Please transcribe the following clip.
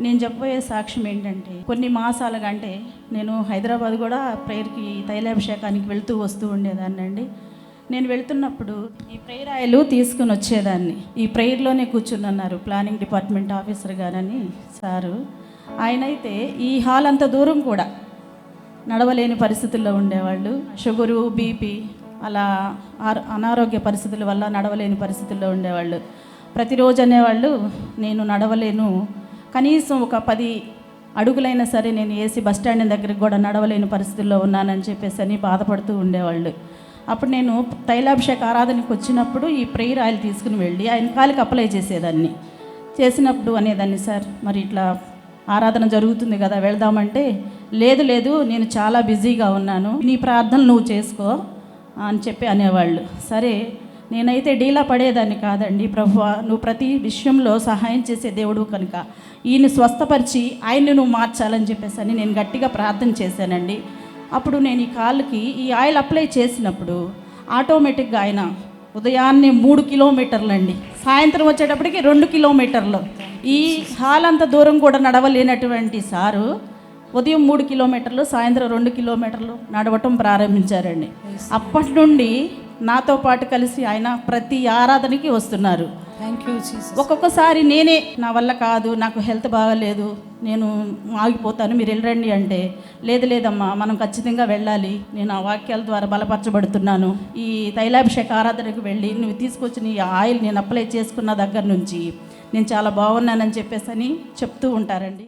నేను చెప్పబోయే సాక్ష్యం ఏంటంటే, కొన్ని మాసాలుగా అంటే నేను హైదరాబాద్ కూడా ప్రేయర్కి తైలాభిషేకానికి వెళ్తూ వస్తూ ఉండేదాన్నండి. నేను వెళ్తున్నప్పుడు ఈ ప్రేయర్ ఆయిల్ తీసుకుని వచ్చేదాన్ని. ఈ ప్రేయర్లోనే కూర్చున్నారు ప్లానింగ్ డిపార్ట్మెంట్ ఆఫీసర్ గారని సారు. ఆయనైతే ఈ హాల్ అంత దూరం కూడా నడవలేని పరిస్థితుల్లో ఉండేవాళ్ళు. షుగరు, బీపీ అలా అనారోగ్య పరిస్థితుల వల్ల నడవలేని పరిస్థితుల్లో ఉండేవాళ్ళు. ప్రతిరోజు అనేవాళ్ళు, నేను నడవలేను, కనీసం ఒక 10 అడుగులైనా సరే నేను ఏసీ బస్ స్టాండ్ దగ్గరికి కూడా నడవలేని పరిస్థితుల్లో ఉన్నానని చెప్పేసి అని బాధపడుతూ ఉండేవాళ్ళు. అప్పుడు నేను తైలాభిషేక ఆరాధనకి వచ్చినప్పుడు ఈ ప్రేయర్ ఆయిల్ తీసుకుని వెళ్ళి ఆయన కాలికి అప్లై చేసేదాన్ని. చేసినప్పుడు అనేదాన్ని, సార్ మరి ఇట్లా ఆరాధన జరుగుతుంది కదా వెళ్దామంటే, లేదు నేను చాలా బిజీగా ఉన్నాను, నీ ప్రార్థనలు నువ్వు చేసుకో అని చెప్పి అనేవాళ్ళు. సరే, నేనైతే డీలా పడేదాన్ని కాదండి. ప్రభువా, నువ్వు ప్రతి విషయంలో సహాయం చేసే దేవుడు కనుక ఈయన్ని స్వస్థపరిచి ఆయన్ని నువ్వు మార్చాలని చెప్పేసి అని నేను గట్టిగా ప్రార్థన చేశానండి. అప్పుడు నేను ఈ కాళ్ళకి ఈ ఆయిల్ అప్లై చేసినప్పుడు ఆటోమేటిక్గా ఆయన ఉదయాన్నే 3 కిలోమీటర్లు అండి, సాయంత్రం వచ్చేటప్పటికి 2 కిలోమీటర్లు, ఈ హాల్ అంత దూరం కూడా నడవలేనటువంటి సారు ఉదయం 3 కిలోమీటర్లు, సాయంత్రం 2 కిలోమీటర్లు నడవటం ప్రారంభించారండి. అప్పటి నుండి నాతో పాటు కలిసి ఆయన ప్రతి ఆరాధనకి వస్తున్నారు. ఒక్కొక్కసారి నేనే నా వల్ల కాదు, నాకు హెల్త్ బాగాలేదు, నేను ఆగిపోతాను, మీరు వెళ్ళండి అంటే, లేదమ్మా మనం ఖచ్చితంగా వెళ్ళాలి, నేను ఆ వాక్యాల ద్వారా బలపరచబడుతున్నాను, ఈ తైలాభిషేక ఆరాధనకు వెళ్ళి నువ్వు తీసుకొచ్చిన ఈ ఆయిల్ నేను అప్లై చేసుకున్న దగ్గర నుంచి నేను చాలా బాగున్నానని చెప్పేసి అని చెప్తూ ఉంటారండి.